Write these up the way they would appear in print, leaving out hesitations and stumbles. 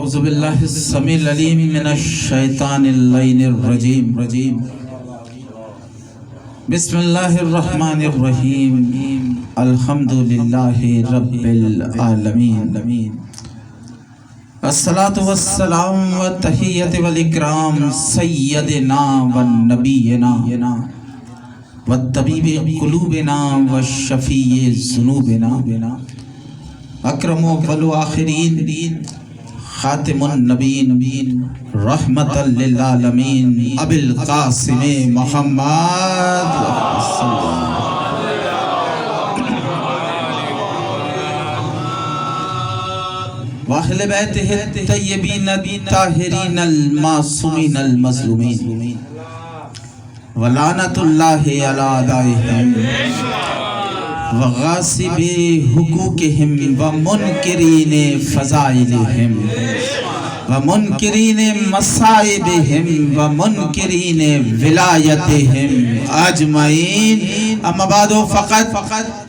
اعوذ باللہ السمیع العلیم من الشیطان اللعین الرجیم بسم اللہ الرحمن الرحیم الحمدللہ رب العالمین الصلاة والسلام والتحیت والاکرام سیدنا والنبینا والطبیب قلوبنا والشفیع ذنوبنا اکرم اول آخرین خاتم النبین رحمت للعالمین ابی القاسم محمد واہل بیتہ الطیبین الطاہرین المعصومین المظلومین ولعنت اللہ علی اعدائہم وغاصب حقوقہم ومنکرین فضائلہم ومنکرین مصائبہم ومنکرین ولایتہم اجمعین اما بعد فقط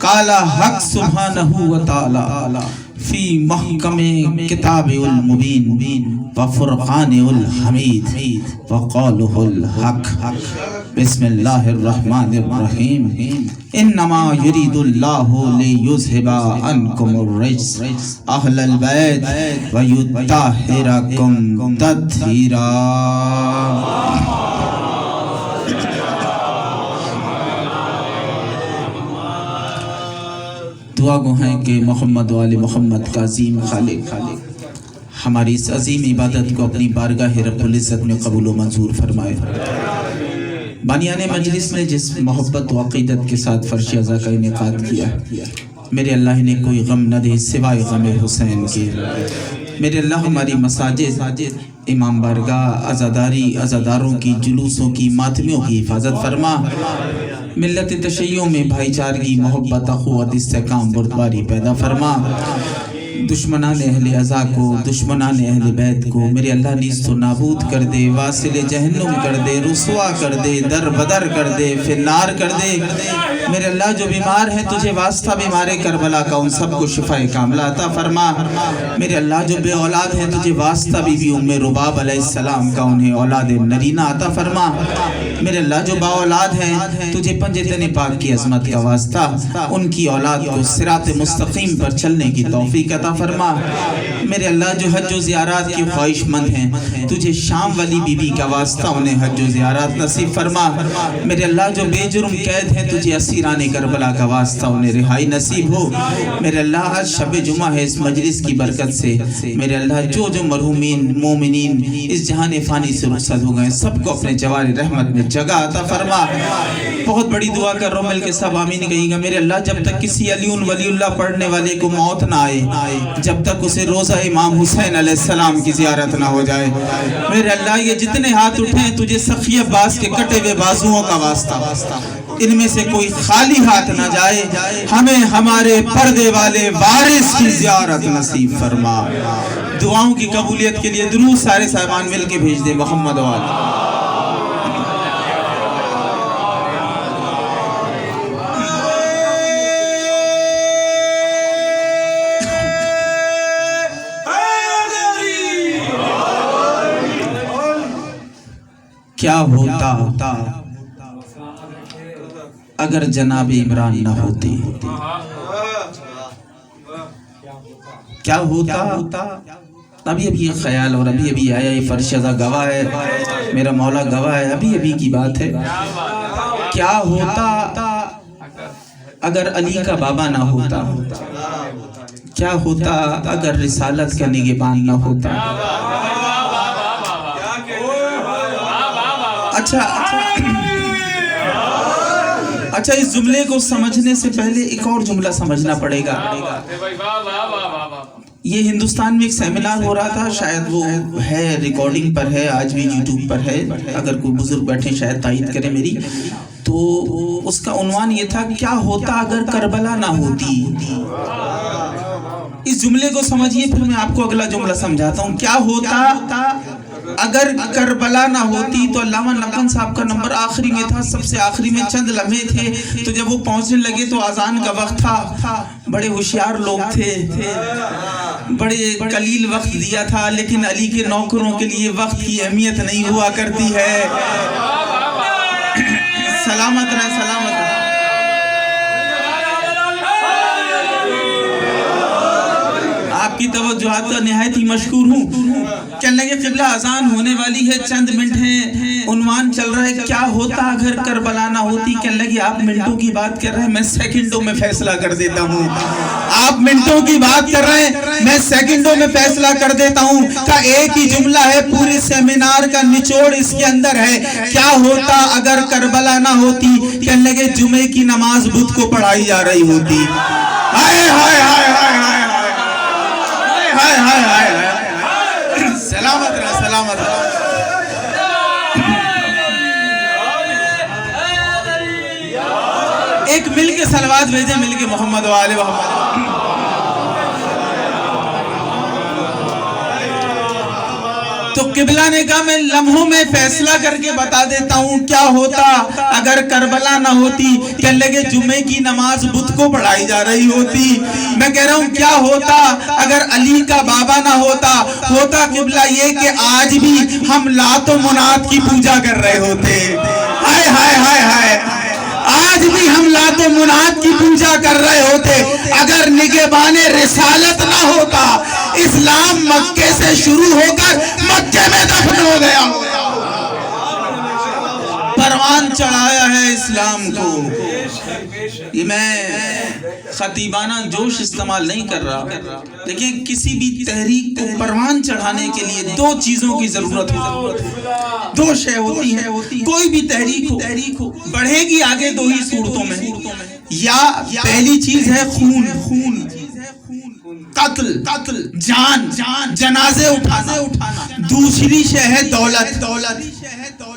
قال حق سبحانہ وتعالی فی محکم کتاب المبین وفرقان الحمید وقالہ الحق بسم اللہ الرحمن الرحیم انما یرید اللہ لیذہب عنکم الرجس اہل البیت ویطہرکم تطہیرا۔ دعا گو ہیں کہ محمد و آل محمد کا عظیم خالق ہماری اس عظیم عبادت کو اپنی بارگاہ رب العزت میں قبول و منظور فرمائے۔ بانیان مجلس نے جس محبت و عقیدت کے ساتھ فرش ازا کا انعقاد کیا، میرے اللہ نے کوئی غم نہ دے سوائے غم حسین کے۔ میرے اللہ ہماری مساجد، امام بارگاہ، عزاداری، عزاداروں کی جلوسوں کی، ماتمیوں کی حفاظت فرما۔ ملت تشیع میں بھائی چارگی، محبت، اخوت، استحکام، بردباری پیدا فرما۔ دشمنان اہل عزا کو، دشمنان اہل بیت کو میرے اللہ نیست و نابود کر دے، واصل جہنم کر دے، رسوا کر دے، در بدر کر دے، فنار کر دے۔ میرے اللہ جو بیمار ہیں تجھے واسطہ بیمار کربلا کا ان سب کو شفاء کاملہ عطا فرما۔ میرے اللہ جو بے اولاد ہیں تجھے واسطہ بی بی ام رباب علیہ السلام کا انہیں اولاد نرینہ عطا فرما۔ میرے اللہ جو با اولاد ہیں تجھے پنجتن پاک کی عظمت کا واسطہ ان کی اولاد کو صراط مستقیم پر چلنے کی توفیق عطا فرما۔ میرے اللہ جو حج و زیارات کی خواہش مند ہیں تجھے شام والی بی بی کا واسطہ انہیں حج و زیارات نصیب فرما۔ میرے اللہ جو بے جرم قید ہیں تجھے اسیران کربلا کا واسطہ انہیں رہائی نصیب ہو۔ میرے اللہ آج شب جمعہ ہے، اس مجلس کی برکت سے میرے اللہ جو مرحومین مومنین اس جہان فانی سے رخصت ہو گئے سب کو اپنے جوار رحمت میں جگہ عطا فرما۔ بہت بڑی دعا کر رہا ہوں، مل کے سب آمین کہیے گا۔ میرے اللہ جب تک کسی علیون ولی اللہ پڑھنے والے کو موت نہ آئے، جب تک اسے روزہ امام حسین علیہ السلام کی زیارت نہ ہو جائے، میرے اللہ یہ جتنے ہاتھ اٹھے ہیں تجھے سخی عباس کے کٹے ہوئے بازوؤں کا واسطہ ان میں سے کوئی خالی ہاتھ نہ جائے، ہمیں ہمارے پردے والے وارث کی زیارت نصیب فرما۔ دعاؤں کی قبولیت کے لیے درود سارے صاحبان مل کے بھیج دے محمد وآلہ۔ کیا ہوتا اگر جناب عمران نہ ہوتے؟ کیا ہوتا؟ ابھی خیال اور ابھی آیا، یہ فرش ازا گواہ ہے، میرا مولا گواہ ہے، ابھی کی بات ہے۔ کیا ہوتا اگر علی کا بابا نہ ہوتا؟ کیا ہوتا اگر رسالت کا نگہبان نہ ہوتا؟ اچھا اس جملے کو سمجھنے سے پہلے ایک اور جملہ سمجھنا پڑے گا۔ یہ ہندوستان میں ایک سیمینار ہو رہا تھا، شاید وہ ہے ریکارڈنگ پر ہے، آج بھی یوٹیوب پر ہے، اگر کوئی بزرگ بیٹھے شاید تائید کرے میری، تو اس کا عنوان یہ تھا کیا ہوتا اگر کربلا نہ ہوتی۔ اس جملے کو سمجھیے پھر میں آپ کو اگلا جملہ سمجھاتا ہوں۔ کیا ہوتا اگر کربلا نہ ہوتی تو علامہ نقن صاحب کا نمبر آخری میں تھا، سب سے آخری میں چند لمحے تھے، تو جب وہ پہنچنے لگے تو اذان کا وقت تھا. بڑے ہوشیار لوگ تھے، بڑے قلیل وقت دیا تھا، لیکن علی کے نوکروں کے لیے وقت کی اہمیت نہیں ہوا کرتی ہے. سلامت رہے، سلامت رہے. آپ کی توجہات کا نہایت ہی مشکور ہوں. کہنے لگے قبلہ اذان ہونے والی ہے، چند منٹ ہیں، عنوان چل رہا ہے کیا ہوتا اگر کربلا نہ ہوتی. کہنے لگے آپ منٹوں کی بات کر رہے ہیں، میں سیکنڈوں میں فیصلہ کر دیتا ہوں. آپ منٹوں کی بات کر رہے ہیں، میں سیکنڈوں میں فیصلہ کر دیتا ہوں. کا ایک ہی جملہ ہے، پورے سیمینار کا نچوڑ اس کے اندر ہے. کیا ہوتا اگر کربلا نہ ہوتی. کہنے لگے جمعے کی نماز بدھ کو پڑھائی جا رہی ہوتی. ہائے ہائے ہائے ہائے ہائے ہائے ہائے ہائے ہائے. سلامت رہا، سلامت رہا. ایک مل کے صلوات بھیجے، مل کے محمد و آل محمد. تو قبلہ نے کہا میں لمحوں میں فیصلہ کر کے بتا دیتا ہوں کیا ہوتا اگر کربلا نہ ہوتی. کہنے لگے جمعے کی نماز بدھ کو پڑھائی جا رہی ہوتی. میں کہہ رہا ہوں کیا ہوتا اگر علی کا بابا نہ ہوتا. ہوتا قبلہ یہ کہ آج بھی ہم لات و منات کی پوجا کر رہے ہوتے. ہائے ہائے ہائے ہائے. آج بھی ہم لات و منات کی پوجا کر رہے ہوتے. اگر نگہبان رسالت نہ ہوتا، اسلام مکے سے شروع ہو کر مکے میں دفن ہو گیا. پروان چڑھایا ہے اسلام کو. یہ میں خطیبانہ جوش استعمال نہیں کر رہا، لیکن کسی بھی تحریک کو پروان چڑھانے کے لیے دو چیزوں کی ضرورت ہوتی، دو شے ہوتی ہیں. کوئی بھی تحریک ہو بڑھے گی آگے دو ہی صورتوں میں. یا پہلی چیز ہے خون، قتل، جان، جنازے اٹھانا. دوسری شے ہے دولت.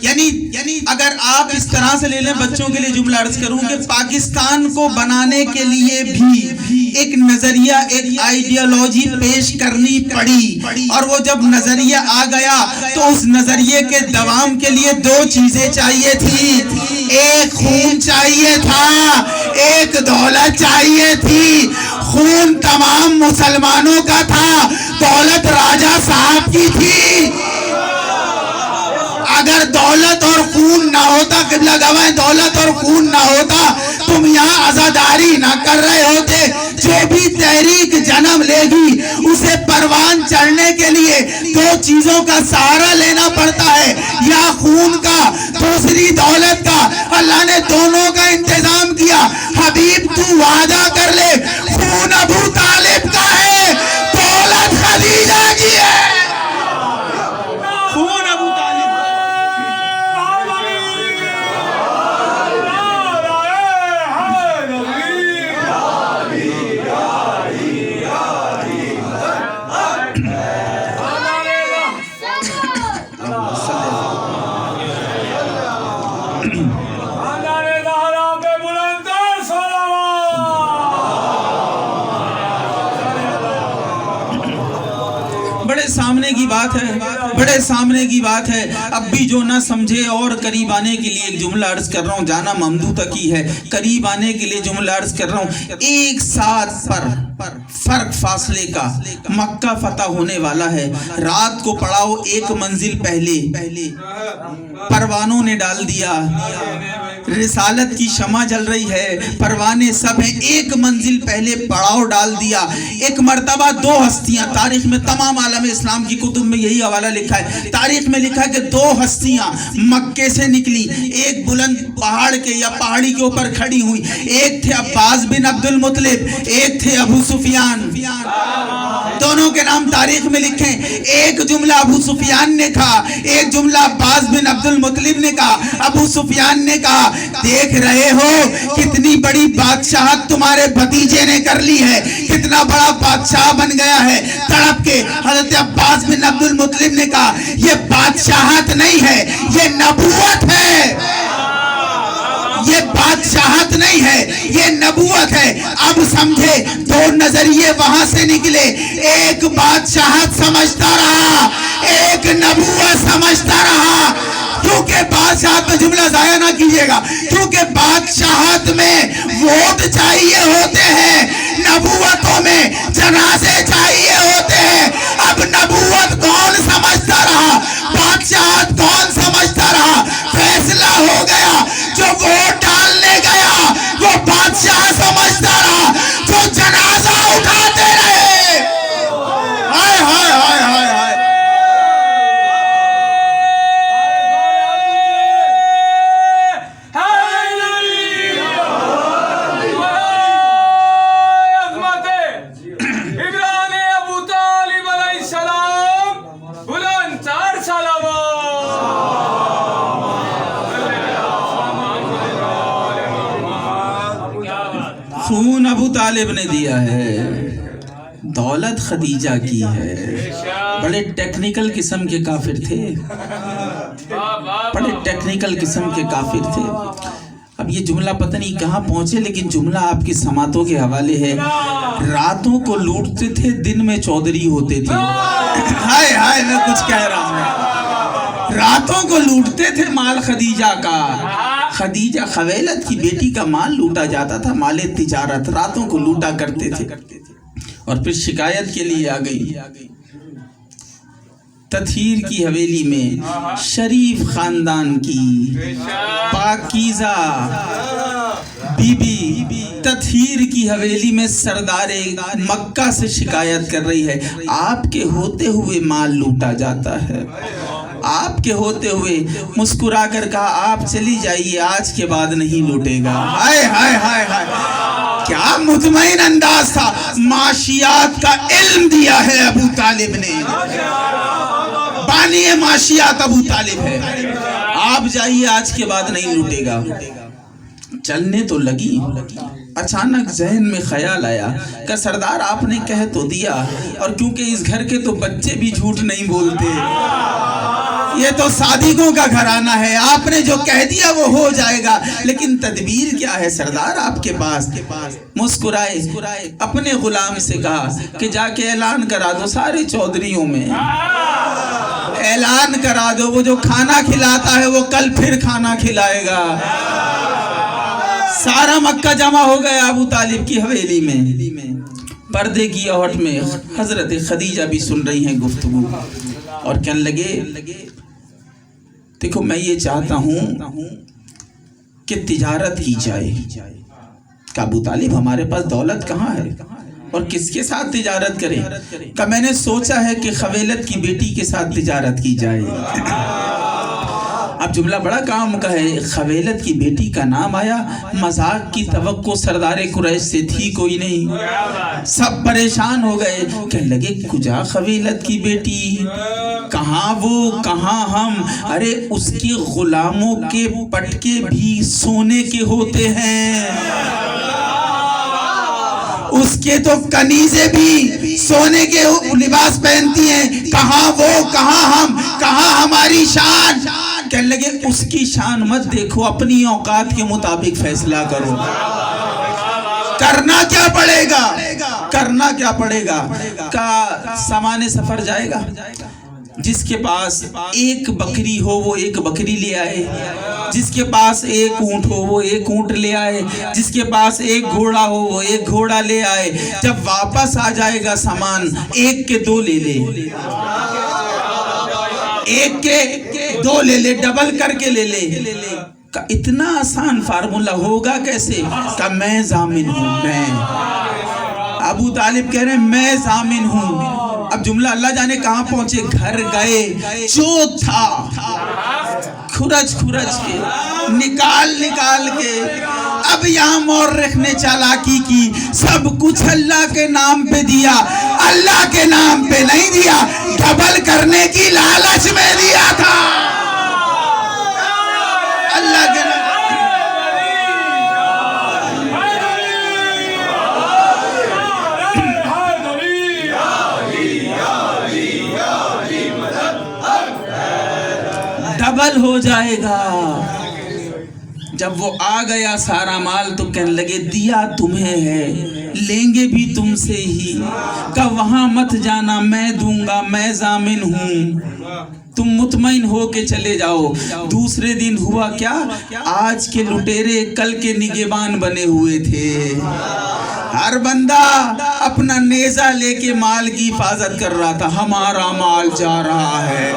یعنی اگر آپ اس طرح سے لے لیں، بچوں کے لیے جملہ عرض کروں کہ پاکستان کو بنانے کے لیے بھی ایک نظریہ، ایک آئیڈیالوجی پیش کرنی پڑی، اور وہ جب نظریہ آ گیا تو اس نظریے کے دوام کے لیے دو چیزیں چاہیے تھی. ایک خون چاہیے تھا، ایک دولت چاہیے تھی. خون تمام مسلمانوں کا تھا، دولت راجہ صاحب کی تھی. اگر دولت اور خون نہ ہوتا، قبلہ گواہ دولت اور خون نہ ہوتا، تم یہاں عزاداری نہ کر رہے ہوتے. جو بھی تحریک جنم لے گی اسے پروان چڑھنے کے لیے دو چیزوں کا سہارا لینا پڑتا ہے، یا خون کا، دوسری دولت کا. اللہ نے دونوں کا انتظام کیا. حبیب تو وعدہ کر لے، خون ابو طالب کا ہے، دولت خدیجہ کی ہے. خون ابو طالب. بڑے سامنے کی بات ہے. اب بھی جو نہ سمجھے اور قریب آنے کے لیے ایک جملہ عرض کر رہا ہوں. جانا ممدو تک ہی ہے، قریب آنے کے لیے جملہ عرض کر رہا ہوں. ایک ساتھ پر فرق فاصلے کا مکہ فتح ہونے والا ہے. رات کو پڑاؤ ایک منزل پہلے پروانوں نے ڈال دیا. رسالت کی شمع جل رہی ہے، پروانے سب ہیں. ایک منزل پہلے پڑاؤ ڈال دیا. ایک مرتبہ دو ہستیاں، تاریخ میں تمام عالم اسلام کی کتب میں یہی حوالہ لکھا ہے. تاریخ میں لکھا ہے کہ دو ہستیاں مکے سے نکلی، ایک بلند پہاڑ کے یا پہاڑی کے اوپر کھڑی ہوئی. ایک تھے عباس بن عبد المطلب، ایک تھے ابو سفیان. دونوں کے نام تاریخ میں لکھیں. ایک جملہ ابو سفیان نے کہا، ایک جملہ عباس بن عبد المطلب نے کہا. ابو سفیان نے کہا دیکھ رہے ہو کتنی بڑی بادشاہت تمہارے بھتیجے نے کر لی ہے، کتنا بڑا بادشاہ بن گیا ہے. تڑپ کے حضرت عباس بن عبد المطلب نے کہا یہ بادشاہت نہیں ہے، یہ نبوت ہے. یہ بادشاہت نہیں ہے، یہ نبوت ہے. اب سمجھے دو نظریے وہاں سے نکلے. ایک بادشاہت سمجھتا رہا، ایک نبوت समझता रहा, क्योंकि बादशाहत में, जुमला जाया ना कीजिएगा, क्योंकि बादशाहत में वोट चाहिए होते हैं, नबूवतों में जनाजे चाहिए होते हैं। अब नबूवत कौन समझता रहा, बादशाहत कौन समझता रहा? फैसला हो गया, जो वोट डालने गया वो बादशाह समझता रहा, जो जनाजा उठाते रहे। हाय हाय हाय हाय हाय। खून अबू तालिब ने दिया है, दौलत खदीजा की है। बड़े टेक्निकल किस्म के काफिर थे, बड़े टेक्निकल किस्म के काफिर थे। अब ये जुमला पता नहीं कहाँ पहुंचे, लेकिन जुमला आपकी समातों के हवाले है। रातों को लूटते थे, दिन में चौधरी होते थे। हाय हाय, मैं कुछ कह रहा हूँ। रातों को लूटते थे माल खदीजा का। खदीजा खवेलत की बेटी का माल लूटा जाता था, माले तिजारत, रातों को लूटा करते थे। और फिर शिकायत के लिए आ गई। तथीर की हवेली में शरीफ खानदान की पाकीज़ा बीबी तथीर की हवेली में सरदारे मक्का से शिकायत कर रही है, आपके होते हुए माल लूटा जाता है। आपके होते हुए मुस्कुरा कर कहा, आप चली जाइए, आज के बाद नहीं लूटेगा। हाय हाय हाय हाय, क्या मुतमईन अंदाज था। माशियात का इल्म दिया है अबू तालिब ने, बानी माशियात अबू तालिब है। आप जाइए, आज के बाद नहीं लूटेगा। चलने तो लगी, अचानक जहन में ख्याल आया कि सरदार आपने कह तो दिया, और क्योंकि इस घर के तो बच्चे भी झूठ नहीं बोलते, ये तो सादिकों का घराना है, आपने जो कह दिया वो हो जाएगा। लेकिन तदबीर क्या है सरदार आपके पास? मुस्कुराए, अपने गुलाम से कहा कि जाके ऐलान करा दो सारे चौधरियों में, ऐलान करा दो, वो जो खाना खिलाता है वो कल फिर खाना खिलाएगा। सारा मक्का जमा हो गया अबू तालिब की हवेली में। पर्दे की आहट में हजरत खदीजा भी सुन रही हैं गुफ्तगू, और कहने लगे, देखो मैं ये चाहता हूँ कि तिजारत की जाए। अबू तालिब हमारे पास दौलत कहाँ है और किसके साथ तिजारत करें? का मैंने सोचा है कि खवेलत की बेटी के साथ तिजारत की जाए। अब जुमला बड़ा काम का है, खवेलत की बेटी का नाम आया, मजाक की तवक्को सरदारे कुरैश से थी कोई नहीं। सब परेशान हो गए, कहने लगे कुजा खवेलत की बेटी, कहाँ वो कहाँ हम? अरे उसके गुलामों के पटके भी सोने के होते हैं, उसके तो कनीज़े भी सोने के लिबास पहनती हैं। कहाँ वो कहाँ हम, कहाँ हमारी शान? कहने लगे उसकी शान मत देखो, अपनी औकात के मुताबिक फैसला करो। करना क्या पड़ेगा, करना क्या पड़ेगा? का सामान्य सफर जाएगा, जिसके पास एक बकरी हो वो एक बकरी ले आए, जिसके पास एक ऊंट हो वो एक ऊंट ले आए, जिसके पास एक घोड़ा हो वो एक घोड़ा ले आए। जब वापस आ जाएगा सामान, एक के दो ले ले, एक के दो ले ले, डबल करके ले ले। का इतना आसान फार्मूला होगा कैसे? का मैं जामिन हूँ, मैं। अबू तालिब कह रहे हैं मैं जामिन हूँ। अब जुमला अल्लाह जाने कहाँ पहुंचे, घर गए, जो था खुरच के निकाल के। अब यहाँ मौर्रिख ने चालाकी की, सब कुछ अल्लाह के नाम पे दिया, अल्लाह के नाम पे नहीं दिया, डबल करने की लालच में दिया था। अल्लाह के नाम डबल हो जाएगा। जब वो आ गया सारा माल तो कहने लगे दिया तुम्हें है, लेंगे भी तुमसे ही, का वहां मत जाना मैं दूंगा, मैं जामिन हूँ, तुम मुतमईन हो के चले जाओ। दूसरे दिन हुआ क्या, आज के लुटेरे कल के निगहबान बने हुए थे। हर बंदा अपना नेजा लेके माल की हिफाजत कर रहा था। हमारा माल जा रहा है,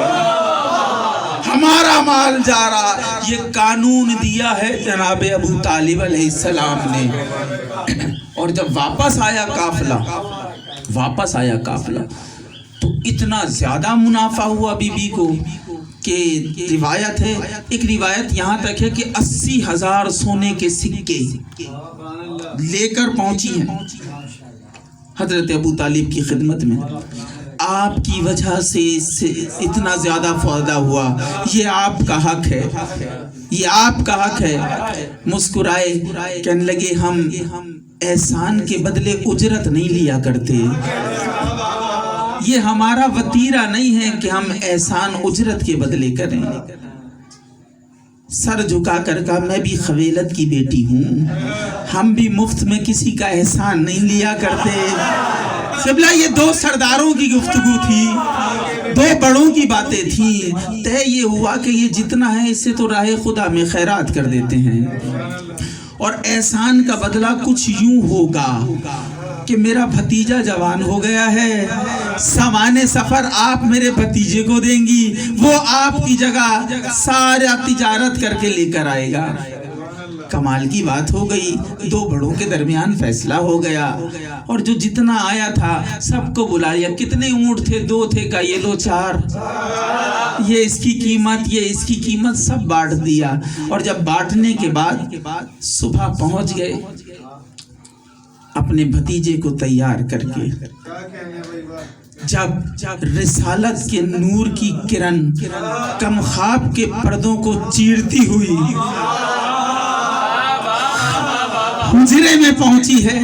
हमारा माल जा रहा। ये कानून दिया है जनाब अबू तालिब अलैहिस्सलाम ने। और जब वापस आया काफिला तो इतना ज्यादा मुनाफा हुआ बीबी को कि रिवायत है, एक रिवायत यहाँ तक है कि 80,000 सोने के सिक्के लेकर पहुंची हैं हजरत अबू तालिब की खिदमत में। आपकी वजह से इससे इतना ज्यादा फायदा हुआ, ये आपका हक है, ये आपका हक है। मुस्कुराए, कहने लगे हम एहसान के बदले उजरत नहीं लिया करते, ये हमारा वतीरा नहीं है कि हम एहसान उजरत के बदले करें। सर झुका कर कहा, मैं भी खवेलत की बेटी हूँ, हम भी मुफ्त में किसी का एहसान नहीं लिया करते। सिबला, ये दो सरदारों की गुफ्तगू थी, दो बड़ों की बातें थी। तय ये हुआ कि ये जितना है इससे तो राह खुदा में खैरात कर देते हैं, और एहसान का बदला कुछ यूं होगा कि मेरा भतीजा जवान हो गया है, सामाने सफर आप मेरे भतीजे को देंगी, वो आपकी जगह सारा तिजारत करके लेकर आएगा। कमाल की बात हो गई, दो बड़ों के दरमियान फैसला हो गया, और जो जितना आया था सबको बुला लिया। कितने ऊंट थे? 2 थे, का ये लो 4, ये इसकी कीमत, ये इसकी कीमत, सब बांट दिया। और जब बांटने के बाद सुबह पहुंच गए अपने भतीजे को तैयार करके, जब रिसालत के नूर की किरण कमख्वाब के पर्दों को चीरती हुई हुजरे में पहुंची है,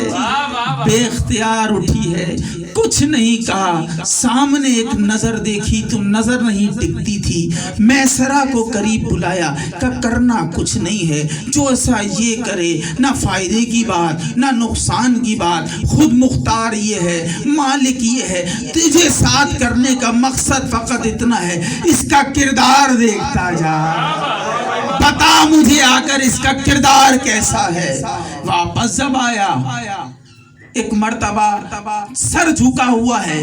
बेख्तियार उठी है, कुछ नहीं कहा, सामने एक नजर देखी तो नजर नहीं टिकती थी। मैसरा को करीब बुलाया, का करना कुछ नहीं है, जो ऐसा ये करे, ना फायदे की बात ना नुकसान की बात, खुद मुख्तार ये है, मालिक ये है, तुझे साथ करने का मकसद फकत इतना है, इसका किरदार देखता जा, बता मुझे आकर इसका किरदार कैसा है। वापस जब आया, एक मर्तबा सर झुका हुआ है,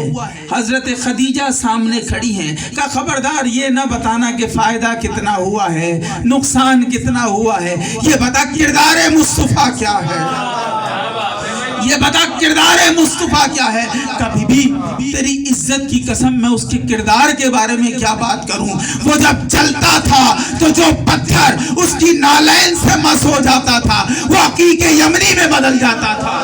हजरत खदीजा सामने खड़ी हैं, का खबरदार ये ना बताना कि फायदा कितना हुआ है, नुकसान कितना हुआ है, ये बता किरदार मुस्तफा क्या है, ये बता किरदार मुस्तफा क्या है। कभी भी तेरी इज्जत की कसम मैं उसके किरदार के बारे में क्या बात करूं। वो जब चलता था तो जो पत्थर उसकी नालैन से मस हो जाता था वो हकीके यमनी में बदल जाता था।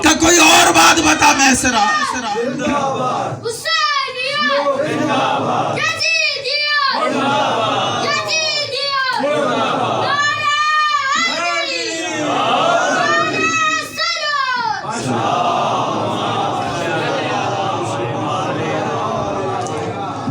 का कोई और बात बता मैसरा।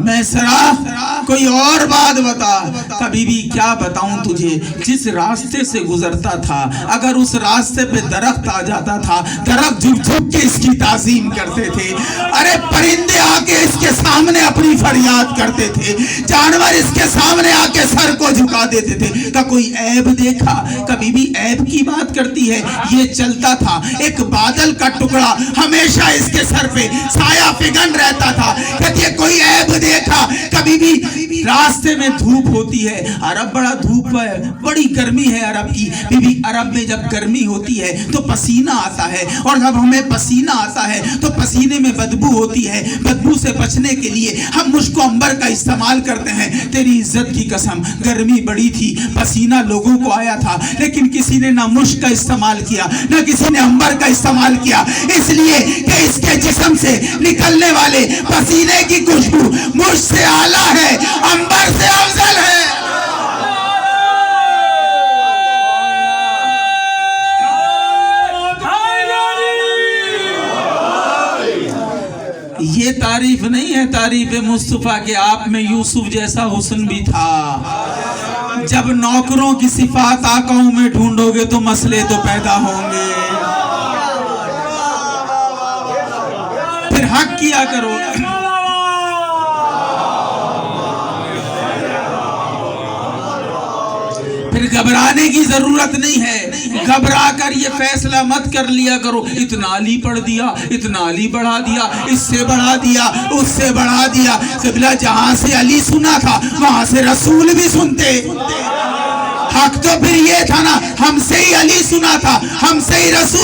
मैसरा कोई और बात बता। कभी भी क्या बताऊं तुझे, जिस रास्ते से गुजरता था अगर उस रास्ते पे दरख्त आ जाता था, दरख्त झुक झुक के इसकी ताज़ीम करते थे। अरे परिंदे आके इसके सामने अपनी फरियाद करते थे, जानवर इसके सामने आके सर को झुका देते थे। का कोई ऐब देखा? कभी भी ऐब की बात करती है। ये चलता था, एक बादल का टुकड़ा हमेशा इसके सर पे साया फिगन रहता था। कहती है कोई ऐब देखा? कभी भी रास्ते में धूप होती है, अरब बड़ा धूप है, बड़ी गर्मी है अरब की। बीबी अरब में जब गर्मी होती है तो पसीना आता है, और जब हमें पसीना आता है तो पसीने में बदबू होती है। बदबू से बचने के लिए हम मुश्को अंबर का इस्तेमाल करते हैं। तेरी इज्जत की कसम गर्मी बड़ी थी, पसीना लोगों को आया था, लेकिन किसी ने ना मुश्क का इस्तेमाल किया ना किसी ने अंबर का इस्तेमाल किया, इसलिए कि इसके जिस्म से निकलने वाले पसीने की खुशबू मुझ से आला है, अंबर से अफजल है। ये तारीफ नहीं तारीफ मुस्तफा के आप में यूसुफ जैसा हुस्न भी था। जब नौकरों की सिफात आकाओं में ढूंढोगे तो मसले तो पैदा होंगे। फिर हक किया करो। फिर घबराने की जरूरत नहीं है। घबरा कर ये फैसला मत कर लिया करो इतना अली पढ़ दिया, इतना अली बढ़ा दिया, इससे बढ़ा दिया, उससे बढ़ा दिया। क़िबला जहां से अली सुना था वहां से रसूल भी सुनते। हक तो फिर ये था ना, हमसे ही अली सुना था, हमसे ही रसूल